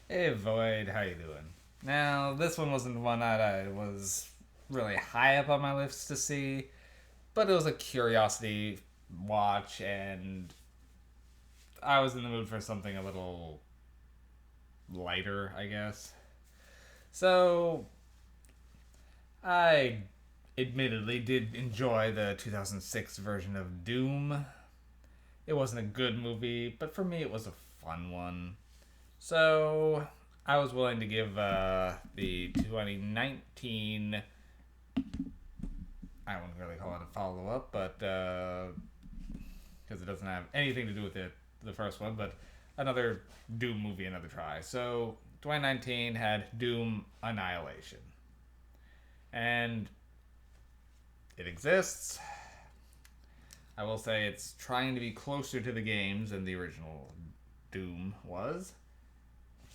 Hey Void, how you doing? Now, this one wasn't one that I was really high up on my list to see, but it was a curiosity watch, and I was in the mood for something a little lighter, I guess. So, I admittedly did enjoy the 2006 version of Doom. It wasn't a good movie, but for me, it was a fun one. So, I was willing to give the 2019, I wouldn't really call it a follow up, but because it doesn't have anything to do with the first one, but another Doom movie, another try. So 2019 had Doom Annihilation, and it exists. I will say it's trying to be closer to the games than the original Doom was,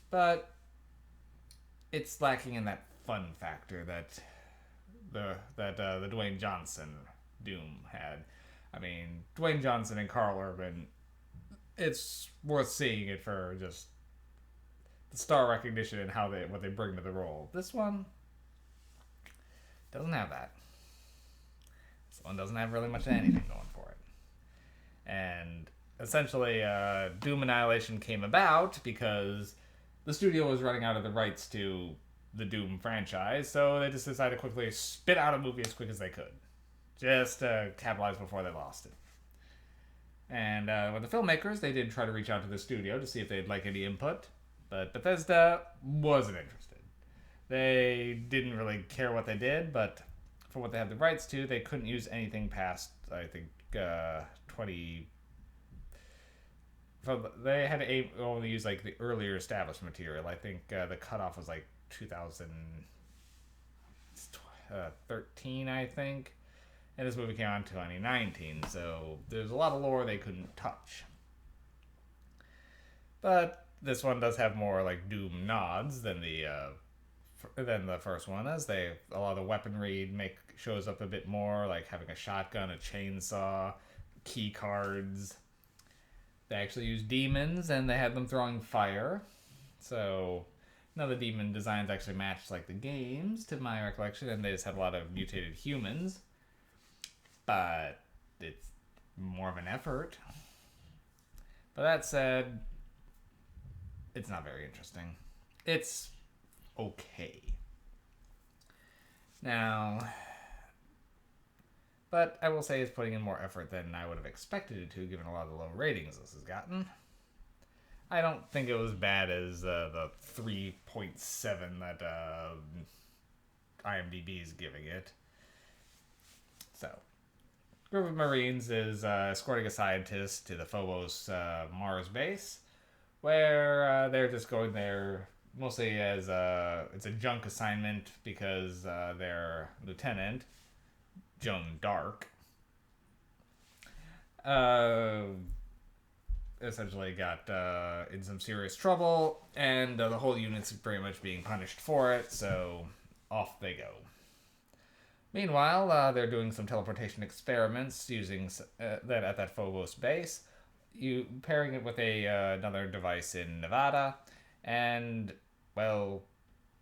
but it's lacking in that fun factor that the Dwayne Johnson Doom had. I mean, Dwayne Johnson and Carl Urban, it's worth seeing it for just the star recognition and how they what they bring to the role. This one doesn't have that. This one doesn't have really much of anything going for it. And essentially, Doom Annihilation came about because the studio was running out of the rights to the Doom franchise, so they just decided to quickly spit out a movie as quick as they could, just to capitalize before they lost it. And with the filmmakers, they did try to reach out to the studio to see if they'd like any input, but Bethesda wasn't interested. They didn't really care what they did, but for what they had the rights to, they couldn't use anything past, I think, 20. They had to only use like the earlier established material. I think the cutoff was like 2013, I think. And this movie came out in 2019, so there's a lot of lore they couldn't touch. But this one does have more like Doom nods than the first one, as they a lot of the weaponry shows up a bit more, like having a shotgun, a chainsaw, key cards. They actually use demons, and they had them throwing fire. So none of the demon designs actually matched like the games, to my recollection, and they just had a lot of mutated humans. But it's more of an effort. But that said, it's not very interesting. It's okay. Now, but I will say it's putting in more effort than I would have expected it to, given a lot of the low ratings this has gotten. I don't think it was bad as the 3.7 that IMDb is giving it. So, group of Marines is escorting a scientist to the Phobos Mars base, where they're just going there mostly as it's a junk assignment because their lieutenant, Joan Dark, uh, essentially got in some serious trouble, and the whole unit's pretty much being punished for it, so off they go. Meanwhile, they're doing some teleportation experiments using that at that Phobos base, you pairing it with another device in Nevada, and well,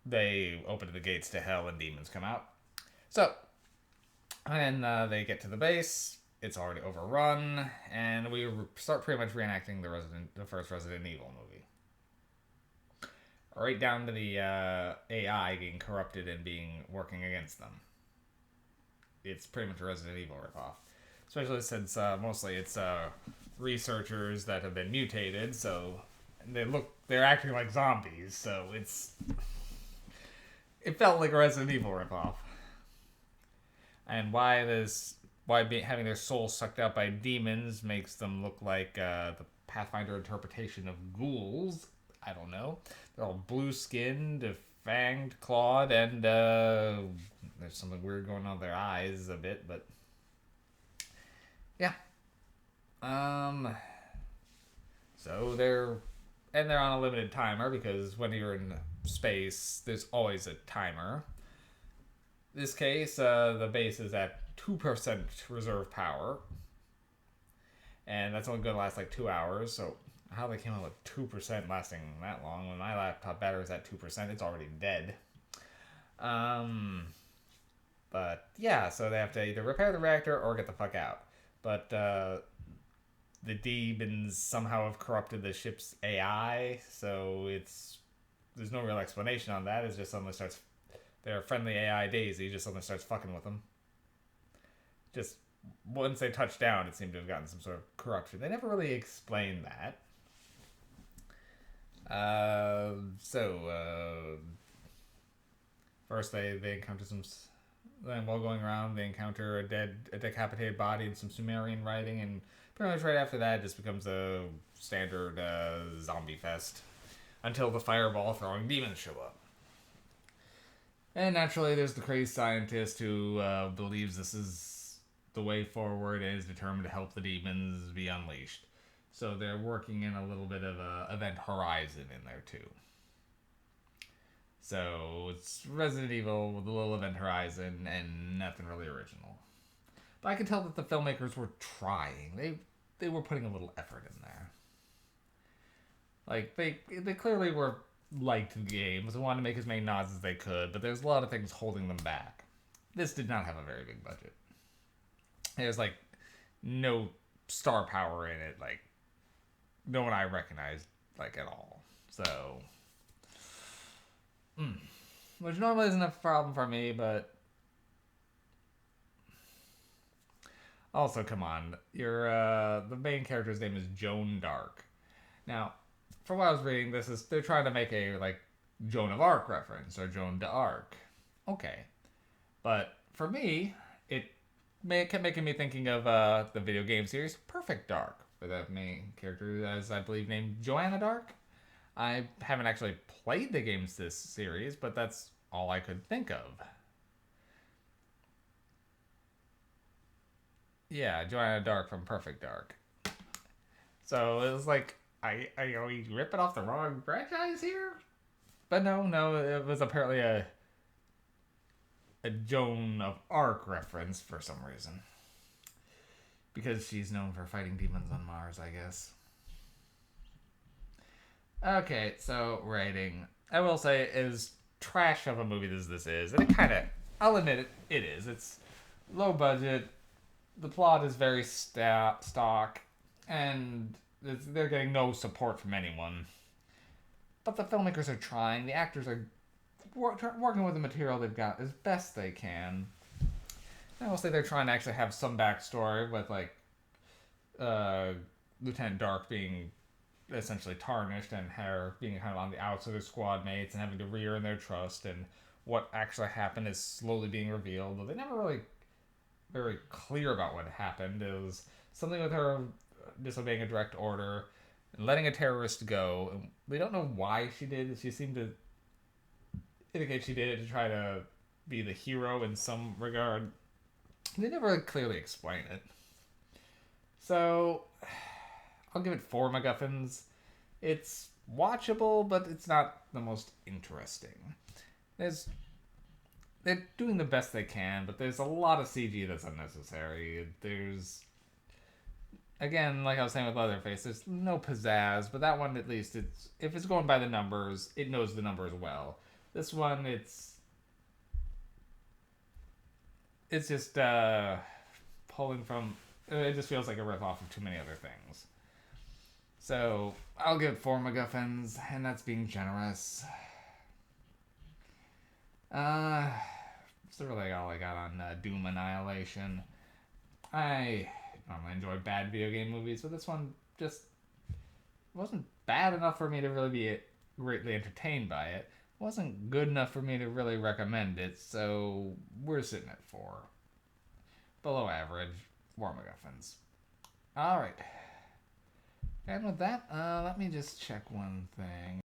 they open the gates to hell and demons come out. So, and they get to the base. It's already overrun, and we start pretty much reenacting the first Resident Evil movie, right down to the AI getting corrupted and working against them. It's pretty much a Resident Evil ripoff, especially since mostly it's researchers that have been mutated, so they're acting like zombies. So it felt like a Resident Evil ripoff. And having their souls sucked out by demons makes them look like the Pathfinder interpretation of ghouls. I don't know. They're all blue skinned, fanged, clawed, and there's something weird going on with their eyes a bit, but yeah. So they're on a limited timer because when you're in space, there's always a timer. This case, the base is at 2% reserve power, and that's only going to last like 2 hours. So How they came out with 2% lasting that long. When my laptop battery is at 2%, it's already dead. Um, but yeah, so they have to either repair the reactor or get the fuck out. But the demons somehow have corrupted the ship's AI, so there's no real explanation on that. It's just suddenly starts their friendly AI Daisy just suddenly starts fucking with them. Just once they touch down, it seemed to have gotten some sort of corruption. They never really explained that. First they encounter some. Then while going around, they encounter a decapitated body and some Sumerian writing, and pretty much right after that, it just becomes a standard zombie fest until the fireball throwing demons show up. And naturally, there's the crazy scientist who believes this is the way forward and is determined to help the demons be unleashed. So they're working in a little bit of a event horizon in there too. So it's Resident Evil with a little event horizon and nothing really original. But I can tell that the filmmakers were trying. They were putting a little effort in there. Like they clearly were liked the games and wanted to make as many nods as they could, but there's a lot of things holding them back. This did not have a very big budget. There's like no star power in it, like no one I recognized like at all. So which normally isn't a problem for me, but also come on, your the main character's name is Joan Dark. Now, for what I was reading, they're trying to make a like Joan of Arc reference or Joan d'Arc. Okay, but for me, it kept making me thinking of the video game series Perfect Dark, where the main character is, I believe, named Joanna Dark. I haven't actually played the games this series, but that's all I could think of. Yeah, Joanna Dark from Perfect Dark. So it was like, are we ripping off the wrong franchise here? But no, it was apparently a Joan of Arc reference for some reason. Because she's known for fighting demons on Mars, I guess. Okay, so rating. I will say, as trash of a movie as this is, and it kind of, I'll admit it is. It's low budget. The plot is very stock, and they're getting no support from anyone. But the filmmakers are trying. The actors are working with the material they've got as best they can. I will say they're trying to actually have some backstory with like Lieutenant Dark being essentially tarnished and her being kind of on the outs of their squad mates and having to re-earn their trust, and what actually happened is slowly being revealed. But they never really very clear about what happened. It was something with her disobeying a direct order and letting a terrorist go. And we don't know why she did it. She seemed to indicate she did it to try to be the hero in some regard. They never really clearly explain it. So I'll give it 4 MacGuffins. It's watchable, but it's not the most interesting. They're doing the best they can, but there's a lot of CG that's unnecessary. There's, again, like I was saying with Leatherface, there's no pizzazz, but that one at least, if it's going by the numbers, it knows the numbers well. This one, it's just pulling from, it just feels like a riff-off of too many other things. So, I'll give it 4 MacGuffins, and that's being generous. That's really all I got on Doom Annihilation. I normally enjoy bad video game movies, but this one just wasn't bad enough for me to really be greatly entertained by it. It wasn't good enough for me to really recommend it, so we're sitting at 4. Below average, 4 MacGuffins. Alright. And with that, let me just check one thing.